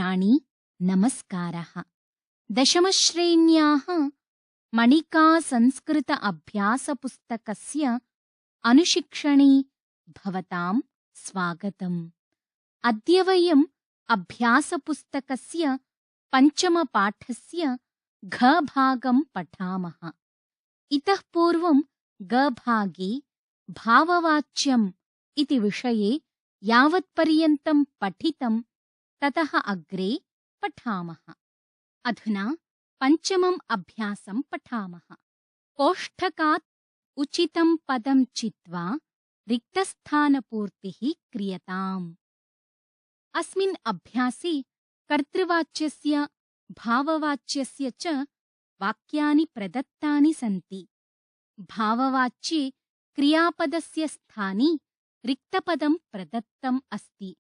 मित्राणि नमस्कारः। दशमश्रेण्याः मणिका संस्कृत अभ्यासपुस्तकस्य अनुशिक्षणे भवतां स्वागतम्। अद्य वयम् अभ्यासपुस्तकस्य पञ्चमपाठस्य घ-भागं पठामः। इतः पूर्वं ग-भागे भाववाच्यम् इति विषये यावत्पर्यन्तं पठितं ततः अग्रे पठामः। अधुना पञ्चमम् अभ्यासं पठामः। कोष्ठकात् उचितं पदं चित्वा रिक्तस्थानपूर्तिः क्रियताम्। अस्मिन् अभ्यासे कर्तृवाच्यस्य भाववाच्यस्य च वाक्यानि प्रदत्तानि सन्ति। भाववाच्ये क्रियापदस्य स्थाने रिक्तपदं प्रदत्तम् अस्ति।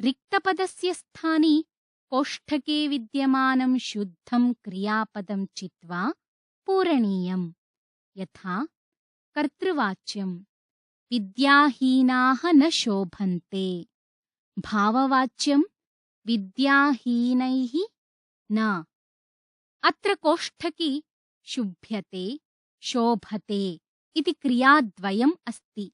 रिक्तपदस्य स्थाने कोष्ठके विद्यमानं शुद्धं क्रियापदं चित्वा पूरणीयम्। यथा कर्तृवाच्यं विद्याहीनाः न शोभन्ते। भाववाच्यं विद्याहीनैः न। अत्र कोष्ठके शुभ्यते शोभते इति क्रियाद्वयम् अस्ति।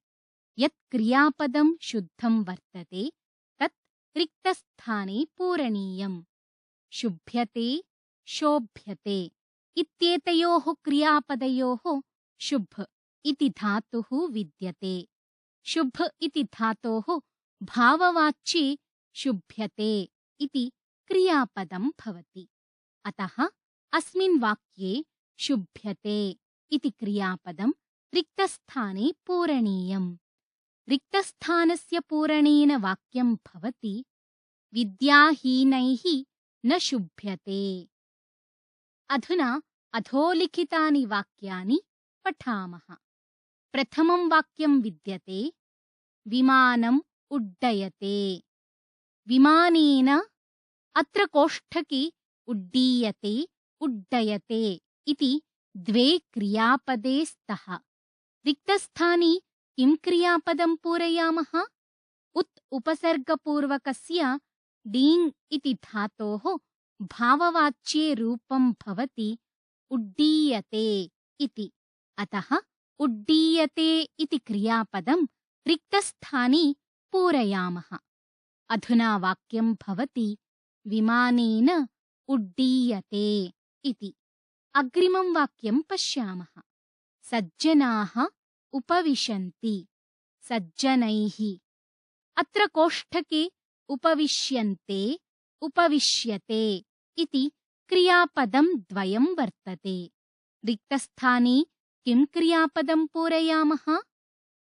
यत् क्रियापदं शुद्धं वर्तते तत् रिक्तस्थाने पूरणीयम्। शुभ्यते शोभ्यते इत्येतयोः क्रियापदयोः शुभ इति धातुः विद्यते। शुभ इति धातोः भाववाच्ये शुभ्यते इति क्रियापदं भवति। अतः अस्मिन् वाक्ये शुभ्यते इति क्रियापदं रिक्तस्थाने पूरणीयम्। रिक्तस्थानस्य पूरणेन वाक्यं भवति विद्याहीनैः न शुभ्यते। अधुना अधोलिखितानि वाक्यानि पठामः। प्रथमं वाक्यं विद्यते विमानम् उड्डयते। विमानेन अत्र कोष्ठके उड्डीयते उड्डयते इति द्वे क्रियापदे स्तः। रिक्तस्थाने किं क्रियापदं पूरयामः? उत् उपसर्गपूर्वकस्य डीङ् इति धातोः भाववाच्ये रूपं भवति उड्डीयते इति। अतः उड्डीयते इति क्रियापदं रिक्तस्थाने पूरयामः। अधुना वाक्यं भवति विमानेन उड्डीयते इति। अग्रिमं वाक्यं पश्यामः। सज्जनाः उपविशन्ति। सज्जनैः। अत्र कोष्ठके उपविश्यन्ते उपविश्यते इति क्रियापदं द्वयं वर्तते। रिक्तस्थाने किं क्रियापदं पूरयामः?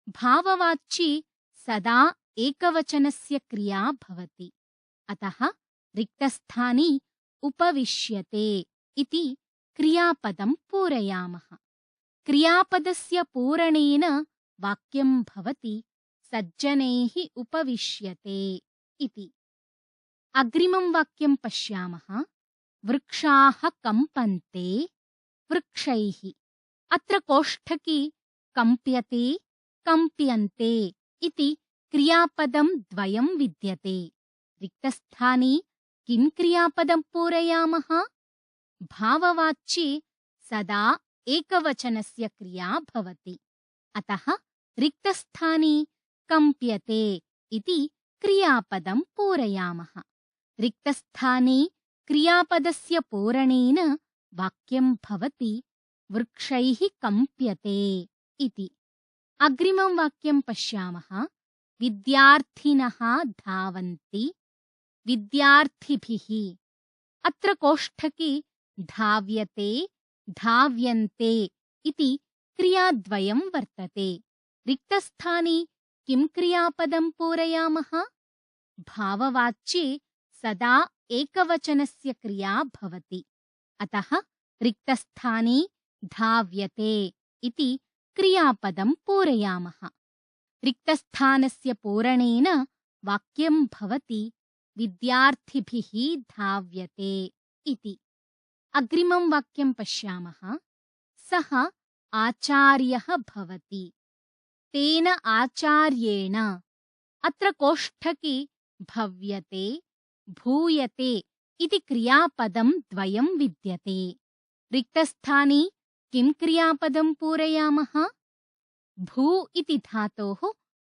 भाववाच्ये सदा एकवचनस्य क्रिया भवति। अतः रिक्तस्थाने उपविश्यते इति क्रियापदं पूरयामः। क्रियापदस्य पूरणेन वाक्यं भवति सज्जनैः उपविश्यते इति। अग्रिमं वाक्यं पश्यामः। वृक्षाः कम्पन्ते वृक्षैः। अत्र कोष्ठके कम्प्यते कम्प्यन्ते इति क्रियापदं द्वयं विद्यते। रिक्तस्थाने किं क्रियापदं पूरयामः? भाववाच्ये सदा एकवचनस्य क्रिया भवति। अतः रिक्तस्थाने कम्प्यते इति क्रियापदं पूरयामः। रिक्तस्थाने क्रियापदस्य पूरणेन वाक्यं भवति वृक्षैः कम्प्यते इति। अग्रिमं वाक्यं पश्यामः। विद्यार्थिनः धावन्ति विद्यार्थिभिः। अत्र कोष्ठके धाव्यते धाव्यन्ते इति क्रियाद्वयं वर्तते। रिक्तस्थाने किं क्रियापदं पूरयामः? भाववाच्ये सदा एकवचनस्य क्रिया भवति। अतः रिक्तस्थाने धाव्यते इति क्रियापदं पूरयामः। रिक्तस्थानस्य पूरणेन वाक्यं भवति विद्यार्थिभिः धाव्यते इति। अग्रिमं वाक्यं पश्यामः। सः आचार्यः भवति। तेन आचार्येण। अत्र कोष्ठके भव्यते भूयते इति क्रियापदं द्वयं विद्यते। रिक्तस्थाने किं क्रियापदं पूरयामः? भू इति धातोः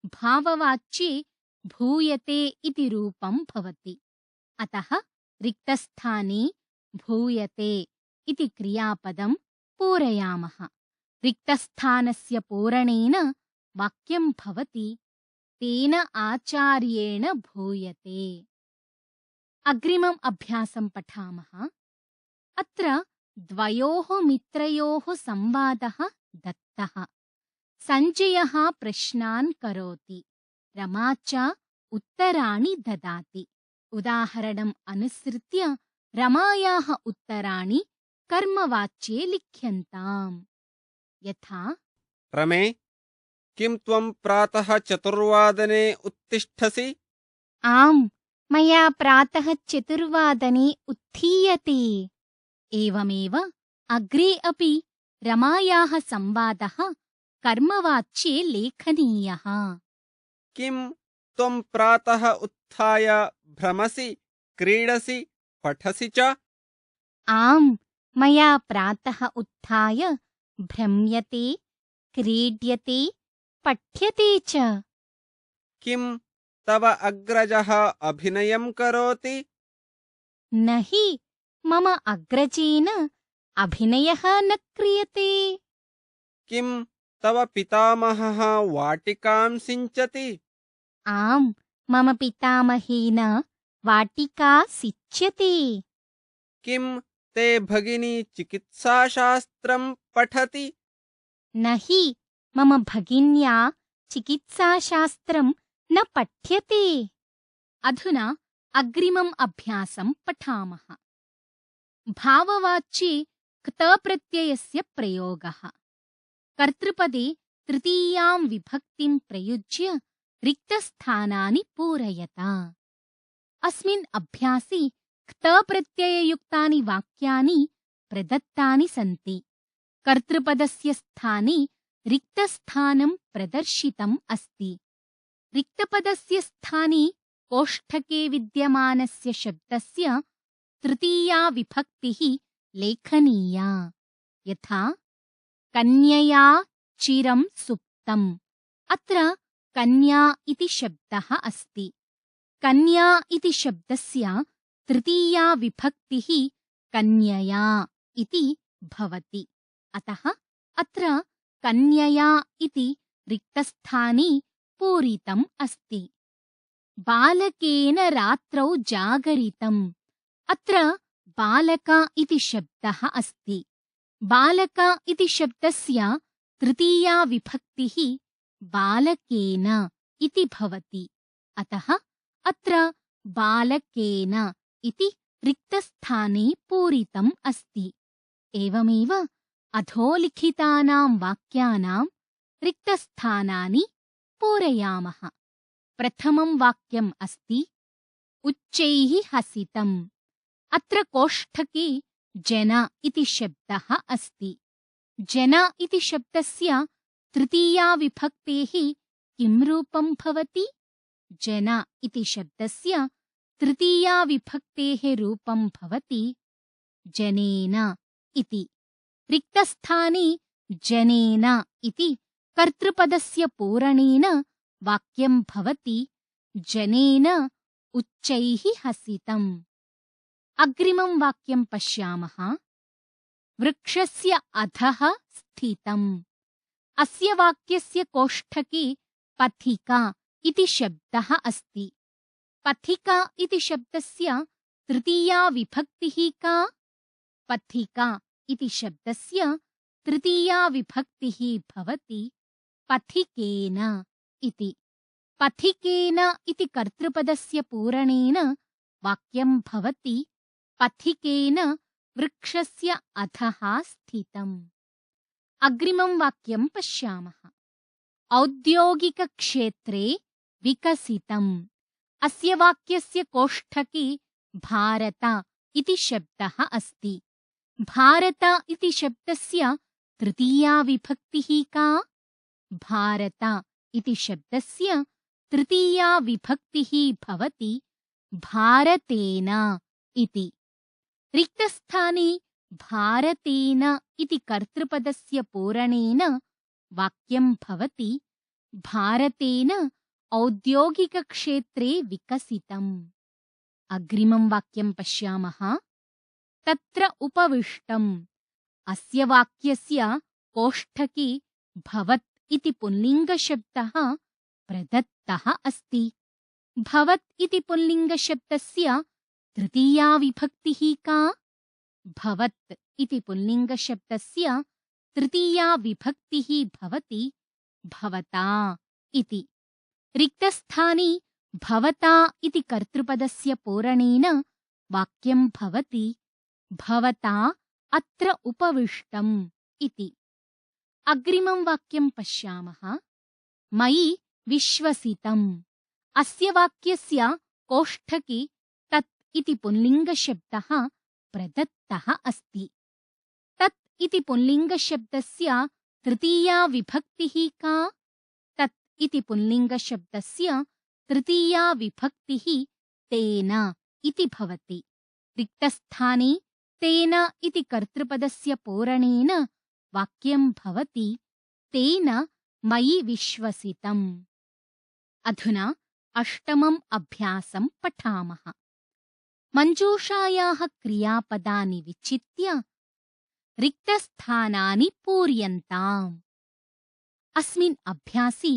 भाववाच्ये भूयते इति रूपं भवति। अतः रिक्तस्थाने भूयते इति क्रियापदं पूरयामः। रिक्तस्थानस्य पूरणेन वाक्यं भवति तेन आचार्येण भूयते। अग्रिमम् अभ्यासं पठामः। अत्र द्वयोः मित्रयोः संवादः दत्तः। सञ्जयः प्रश्नान् करोति, रमा च उत्तराणि ददाति। उदाहरणम् अनुसृत्य रमायाः उत्तराणि कर्मवाच्ये लिख्यन्ताम्। यथा रमे, किं त्वं प्रातः 4 उत्तिष्ठसि? आम्, मया प्रातः 4 उत्थीयते। एवमेव अग्रे अपि रमायाः संवादः कर्मवाच्ये लेखनीयः। किं त्वं प्रातः उत्थाय भ्रमसि, क्रीडसि, पठसि च? आम्, मया प्रातः उत्थाय भ्रम्यते, क्रीड्यते, पठ्यते च। किं तव अग्रजः अभिनयं करोति? न हि मम अग्रजेन अभिनयः न क्रियते। किं तव पितामहः वाटिकां सिञ्चति? आम्, मम पितामहेन वाटिका सिच्यते। किं ते भगिनी चिकित्साशास्त्रं पठति? न हि मम भगिन्या चिकित्साशास्त्रं न पठ्यते। अधुना अग्रिमम् अभ्यासं पठामः। भाववाच्ये क्तप्रत्ययस्य प्रयोगः। कर्तृपदे तृतीयां विभक्तिं प्रयुज्य रिक्तस्थानानि पूरयत। अस्मिन् अभ्यासे क्तप्रत्यययुक्तानि वाक्यानि प्रदत्तानि सन्ति। कर्तृपदस्य स्थाने रिक्तस्थानं प्रदर्शितम् अस्ति। रिक्तपदस्य स्थाने कोष्ठके विद्यमानस्य शब्दस्य तृतीया विभक्तिः लेखनीया। यथा कन्यया चिरं सुप्तम्। अत्र कन्या इति शब्दः अस्ति। कन्या इति शब्दस्य तृतीया विभक्तिः कन्यया इति भवति। अतः अत्र कन्यया इति रिक्तस्थाने पूरितम् अस्ति। बालकेन रात्रौ जागरितम्। अत्र बालक इति शब्दः अस्ति। बालक इति शब्दस्य तृतीया विभक्तिः बालकेन इति भवति। अतः अत्र बालकेन इति रिक्तस्थाने पूरितम् अस्ति। एवमेव अधोलिखितानां वाक्यानां रिक्तस्थानानि पूरयामः। प्रथमं वाक्यम् अस्ति उच्चैः हसितम्। अत्र कोष्ठके जन इति शब्दः अस्ति। जन इति शब्दस्य तृतीया विभक्तेः किं रूपं भवति? जन इति शब्दस्य तृतीया विभक्तेः रूपं भवति जनेन इति। रिक्तस्थाने जनेन इति कर्तृपदस्य पूरणेन वाक्यं भवति जनेन उच्चैः हसितम्। अग्रिमं वाक्यं पश्यामः। वृक्षस्य अधः स्थितम्। अस्य वाक्यस्य कोष्ठके पथिका इति शब्दः अस्ति। पथिका इति शब्दस्य तृतीया विभक्तिः का? पथिका इति शब्दस्य तृतीया विभक्तिः भवति पथिकेन इति। पथिकेन इति कर्तृपदस्य पूरणेन वाक्यं भवति पथिकेन वृक्षस्य अधः स्थितम्। अग्रिमं वाक्यं पश्यामः। औद्योगिकक्षेत्रे विकसितम्। अस्य वाक्यस्य कोष्ठके भारत इति शब्दः अस्ति। भारत इति शब्दस्य तृतीया विभक्तिः का? भारत इति शब्दस्य तृतीया विभक्तिः भवति भारतेन इति। रिक्तस्थाने भारतेन इति कर्तृपदस्य पूरणेन वाक्यं भवति भारतेन औद्योगिकक्षेत्रे विकसितम्। अग्रिमं वाक्यं पश्यामः। तत्र उपविष्टम्। अस्य वाक्यस्य कोष्ठके भवत् इति पुल्लिङ्गशब्दः प्रदत्तः अस्ति। भवत् इति पुल्लिङ्गशब्दस्य तृतीया विभक्तिः का? भवत् इति पुल्लिङ्गशब्दस्य तृतीया विभक्तिः भवति भवता इति। रिक्तस्थाने भवता इति कर्तृपदस्य पूरणेन वाक्यं भवति भवता अत्र उपविष्टम् इति। अग्रिमं वाक्यं पश्यामः। मयि विश्वसितम्। अस्य वाक्यस्य कोष्ठके तत् इति पुल्लिङ्गशब्दः प्रदत्तः अस्ति। तत् इति पुल्लिङ्गशब्दस्य तृतीया विभक्तिः का? तत् इति पुल्लिङ्गशब्दस्य तृतीया विभक्तिः तेन इति भवति। रिक्तस्थाने तेन इति कर्तृपदस्य पूरणेन वाक्यं भवति तेन मयि विश्वसितम्। अधुना अष्टमम् अभ्यासं पठामः। मञ्जूषायाः क्रियापदानि विचित्य रिक्तस्थानानि पूर्यन्ताम्। अस्मिन् अभ्यासे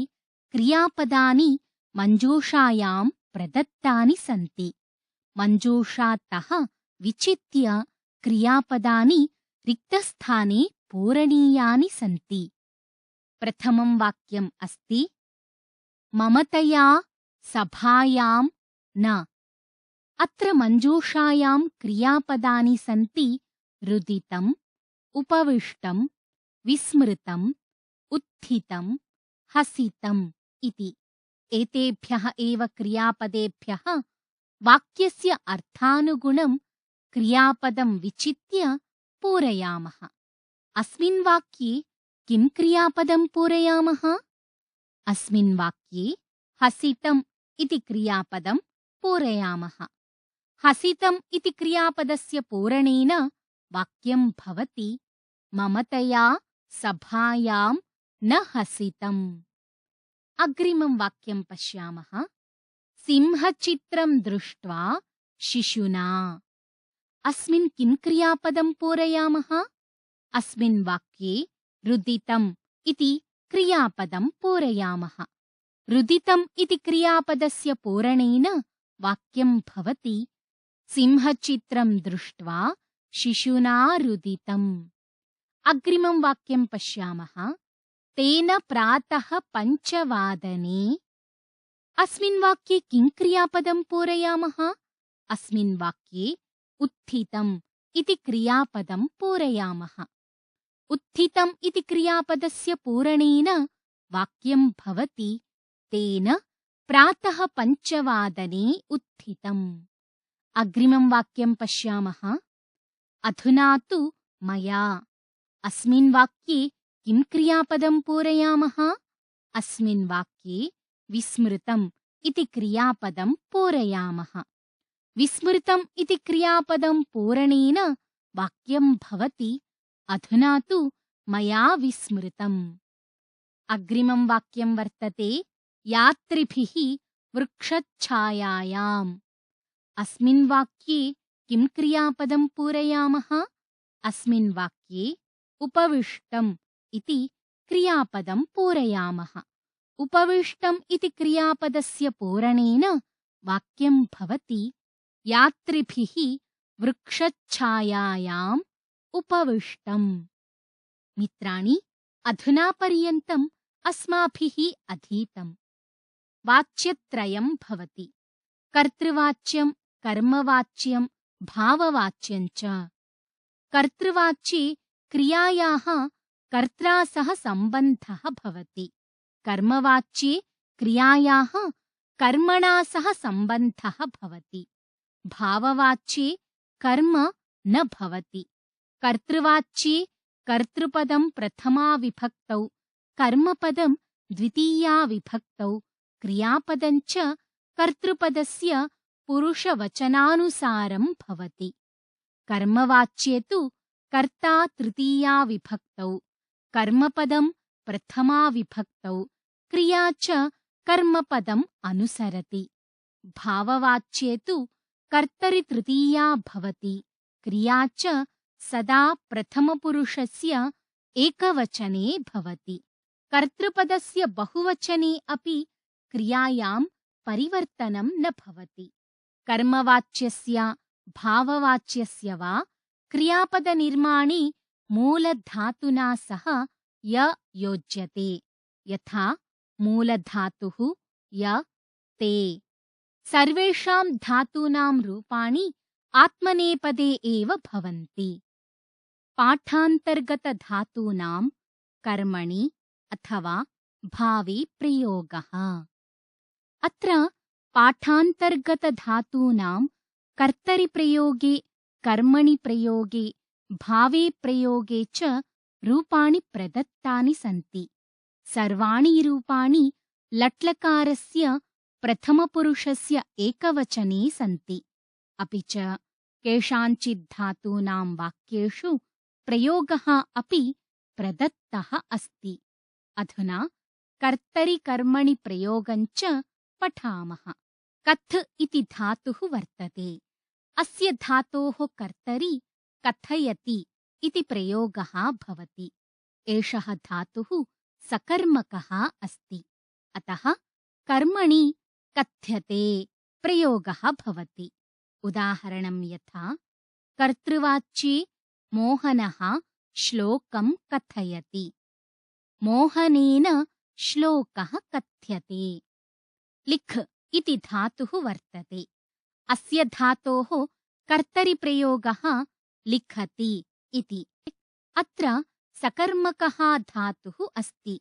क्रियापदानि मञ्जूषायां प्रदत्तानि सन्ति। मञ्जूषातः विचित्य क्रियापदानि रिक्तस्थाने पूरणीयानि सन्ति। प्रथमं वाक्यम् अस्ति ममतया सभायां न। अत्र मञ्जूषायां क्रियापदानि सन्ति रुदितम्, उपविष्टम्, विस्मृतम्, उत्थितम्, हसितम् इति। एतेभ्यः एव क्रियापदेभ्यः वाक्यस्य अर्थानुगुणं क्रियापदं विचित्य पूरयामः। अस्मिन् वाक्ये किं क्रियापदं पूरयामः? अस्मिन् वाक्ये हसितम् इति क्रियापदं पूरयामः। हसितम् इति क्रियापदस्य पूरणेन वाक्यं भवति ममतया सभायां न हसितम्। अग्रिमं वाक्यं पश्यामः। सिंहचित्रं दृष्ट्वा शिशुना। अस्मिन् किं क्रियापदं पूरयामः? अस्मिन् वाक्ये रुदितम् इति क्रियापदं पूरयामः। रुदितम् इति क्रियापदस्य पूरणेन वाक्यं भवति सिंहचित्रं दृष्ट्वा शिशुना रुदितम्। अग्रिमं वाक्यं पश्यामः। तेन प्रातः 5 वादने। अस्मिन् वाक्ये किं क्रियापदं पूरयामः? अस्मिन् वाक्ये उत्थितम् इति क्रियापदं पूरयामः। उत्थितम् इति क्रियापदस्य पूरणेन वाक्यं भवति तेन प्रातः 5 वादने उत्थितम्। अग्रिमं वाक्यं पश्यामः। अधुना तु मया। अस्मिन् वाक्ये किं क्रियापदं पूरयामः? अस्मिन् वाक्ये विस्मृतम् इति क्रियापदं पूरयामः। विस्मृतम् इति क्रियापदं पूरणेन वाक्यं भवति अधुना तु मया विस्मृतम्। अग्रिमं वाक्यं वर्तते यात्रिभिः वृक्षच्छायायाम्। अस्मिन् वाक्ये किं क्रियापदं पूरयामः? अस्मिन् वाक्ये उपविष्टम् इति क्रियापदं पूरयामः। उपविष्टम् इति क्रियापदस्य पूरणेन वाक्यं भवति यात्रिभिः वृक्षच्छायायाम् उपविष्टम्। मित्राणि, अधुना पर्यन्तम् अस्माभिः अधीतम्। वाच्यत्रयं भवति कर्तृवाच्यं, कर्मवाच्यं, भाववाच्यं च। कर्तृवाच्ये क्रियायाः कर्त्रा सह सम्बन्धः भवति। कर्मवाच्ये क्रियायाः कर्मणा सह सम्बन्धः भवति। भाववाच्ये कर्म न भवति। कर्तृवाच्ये कर्तृपदं प्रथमा विभक्तौ, कर्मपदं द्वितीया विभक्तौ, क्रियापदं च कर्तृपदस्य पुरुषवचनानुसारं भवति। कर्मवाच्ये तु कर्ता तृतीया विभक्तौ, कर्मपदं प्रथमा विभक्तौ, क्रिया च कर्मपदम् अनुसरति। भाववाच्ये तु कर्तरि तृतीया भवति, क्रिया च सदा प्रथमपुरुषस्य एकवचने भवति। कर्तृपदस्य बहुवचने अपि क्रियायां परिवर्तनं न भवति। कर्मवाच्यस्य भाववाच्यस्य वा क्रियापदनिर्माणे मूलधातुना सह य योज्यते, यथा मूलधातुः य ते। सर्वेषां धातूनां रूपाणि आत्मनेपदे एव भवन्ति। पाठान्तर्गतधातूनां कर्मणि अथवा भावे प्रयोगः। अत्र पाठान्तर्गतधातूनां कर्तरिप्रयोगे, कर्मणि प्रयोगे, भावे प्रयोगे च रूपाणि प्रदत्तानि सन्ति। सर्वाणि रूपाणि लट्लकारस्य प्रथमपुरुषस्य एकवचने सन्ति। अपि च केषाञ्चित् धातूनां वाक्येषु प्रयोगः अपि प्रदत्तः अस्ति। अधुना कर्तरि-कर्मणि प्रयोगञ्च पठामः। कथ् इति धातुः वर्तते। अस्य धातोः कर्तरि कथयति इति प्रयोगः भवति। एषः धातुः सकर्मकः अस्ति, अतः कर्मणि कथ्यते प्रयोगः भवति। उदाहरणं यथा कर्तृवाच्ये मोहनः श्लोकं कथयति, मोहनेन श्लोकः कथ्यते। लिख् इति धातुः वर्तते। अस्य धातोः कर्तरिप्रयोगः लिखति इति। अत्र सकर्मकः धातुः अस्ति,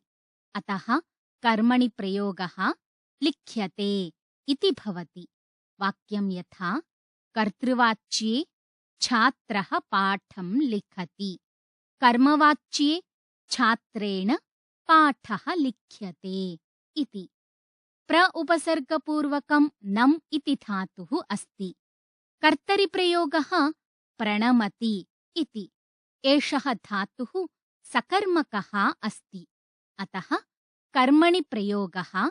अतः कर्मणि प्रयोगः लिख्यते इति भवति। वाक्यं यथा कर्तृवाच्ये छात्रः पाठं लिखति, कर्मवाच्ये छात्रेण पाठः लिख्यते इति। उपसर्गपूर्वकं नम् इति धातुः अस्ति। कर्तरिप्रयोगः प्रणमति इति। एषः धातुः सकर्मकः अस्ति, अतः कर्मणि प्रयोगः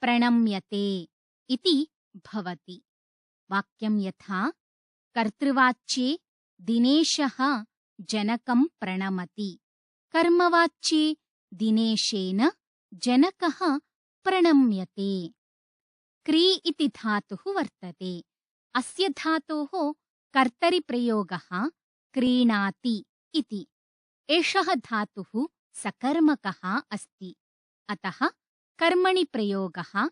प्रणम्यते इति भवति। वाक्यं यथा कर्तृवाच्ये दिनेशः जनकं प्रणमति, कर्मवाच्ये दिनेशेन जनकः प्रणम्यते। क्री इति धातुः वर्तते। अस्य धातोः कर्तरिप्रयोगः क्रीणाति इति। एषः धातुः सकर्मकः अस्ति, अतः कर्मणि प्रयोगः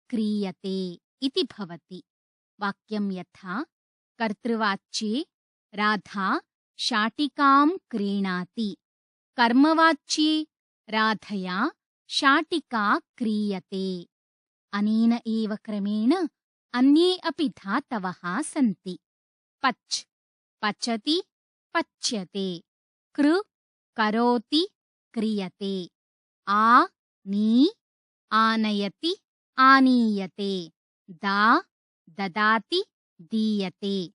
क्रियते इति भवति। वाक्यं यथा कर्तृवाच्ये राधा शाटिकां क्रीणाति, कर्मवाच्ये राधया शाटिका क्रीयते। अनेन एव क्रमेण अन्ये अपि धातवः सन्ति। पच् पचति पच्यते, कृ करोति क्रियते, नी आनयति आनीयते, दा ददाति दीयते,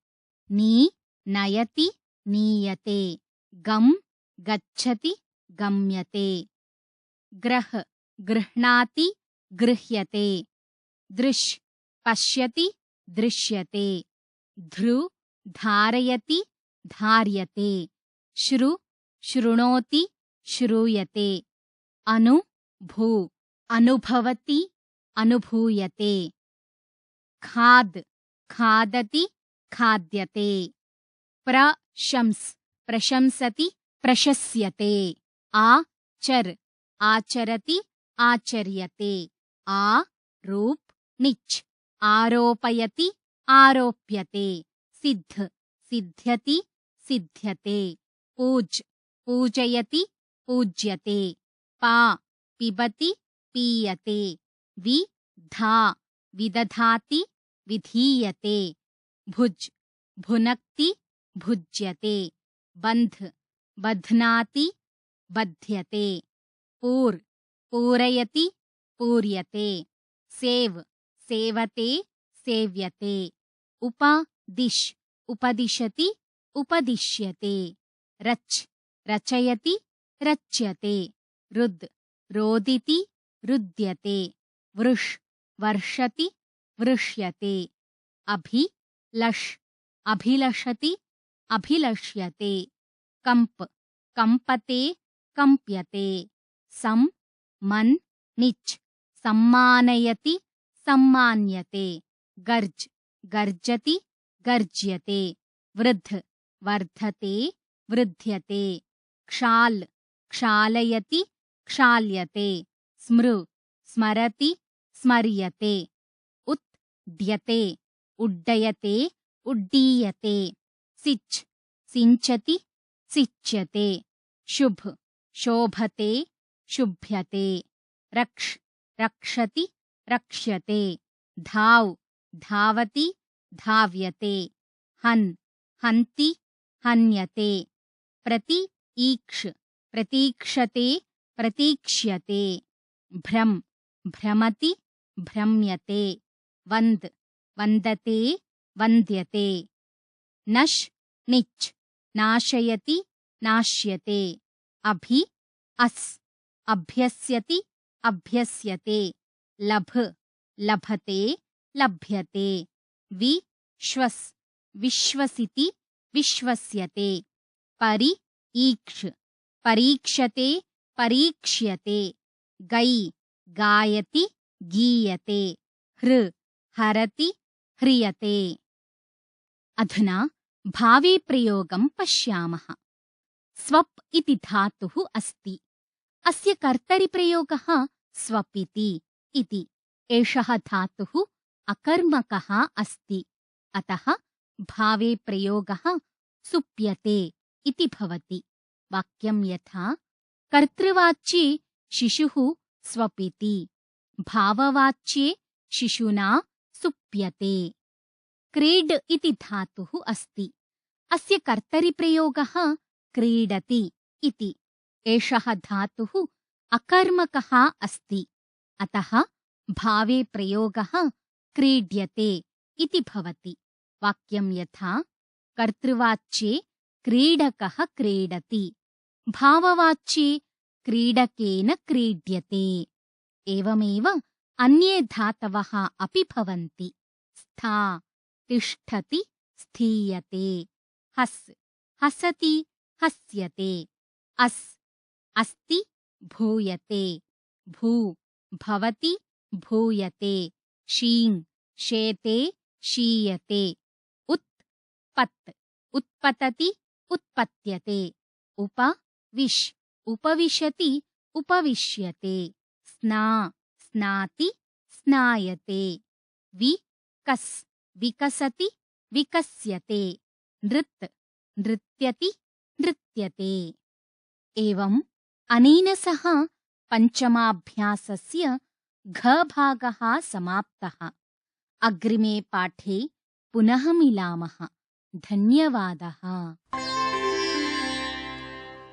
नी नयति नीयते, गम गच्छति गम्यते, ग्रह गृह्णाति गृह्यते, दृश् पश्यति दृश्यते, धृ धारयति धार्यते, श्रु शृणोति श्रूयते, अनु भू अनुभवति अनुभूयते, खाद् खादति खाद्यते, प्रशंस् प्रशंसति प्रशस्यते, आचर् आचरति आचर्यते, आरूप निच् आरोपयति आरोप्यते, सिद्ध सिद्ध्यति सिद्ध्यते, पूज् पूजयति पूज्यते, पा पिबति पीयते, विधा विदधाति विधीयते, भुज् भुनक्ति भुज्यते, बन्ध् बध्नाति बध्यते, पूर् पूरयति पूर्यते, सेव् सेवते सेव्यते, उपा दिश् उपदिशति उपदिश्यते रच् रचयति रच्यते रुद् रोदिति रुद्यते वृष् वर्षति वृष्यते अभि लश् अभिलषति अभिलक्ष्यते कंप कंपते कंप्यते सम मन निच सम्मानयति सम्मान्यते गर्ज गर्जति गर्ज्यते वृद्ध वर्धते वृद्ध्यते क्षाल क्षालयति क्षाल्यते स्मृ स्मरति स्मर्यते उद्यते उड्डयते उड्डीयते सिच् सिञ्चति सिच्यते शुभ शोभते शुभ्यते रक्ष रक्षति रक्ष्यते धाव धावति धाव्यते हन् हन्ति हन्यते प्रति ईक्ष प्रतीक्षते प्रतीक्ष्यते भ्रम भ्रमति भ्रम्यते वन्द वन्दते वन्द्यते नश् निच् नाशयति नाश्यते अभि अस् अभ्यस्यति अभ्यस्यते लभ लभते लभ्यते विश्वस् विश्वसिति विश्वस्यते परि ईक्ष परीक्षते परीक्ष्यते गै गायति गीयते हृ हरति ह्रियते। अधुना भावे प्रयोगं पश्यामः। स्वप् इति धातुः अस्ति। अस्य कर्तरिप्रयोगः स्वपिति इति। एषः धातुः अकर्मकः अस्ति। अतः भावे प्रयोगः सुप्यते इति भवति। वाक्यं यथा कर्तृवाच्ये शिशुः स्वपिति, भाववाच्ये शिशुना सुप्यते। क्रीड इति धातुः अस्ति। अस्य कर्तरिप्रयोगः क्रीडति इति। एषः धातुः अकर्मकः अस्ति। अतः भावे प्रयोगः क्रीड्यते इति भवति। वाक्यं यथा कर्तृवाच्ये क्रीडकः क्रीडति, भाववाच्ये क्रीडकेन क्रीड्यते। एवमेव अन्ये धातवः अपि भवन्ति। स्था तिष्ठति स्थीयते, हस् हसति हस्यते, अस् अस्ति भूयते, भू भवति भूयते, शीं शेते शीयते, उत् पत् उत्पतति उत्पत्यते, उप विश् उपविशति उपविश्यते, स्ना स्नाति स्नायते, विकस् विकसति विकस्यते, नृत् नृत्यति नृत्यते। एवम् अनेन सह पञ्चमाभ्यासस्य घ-भागः समाप्तः। अग्रिमे पाठे पुनः मिलामः। धन्यवादः।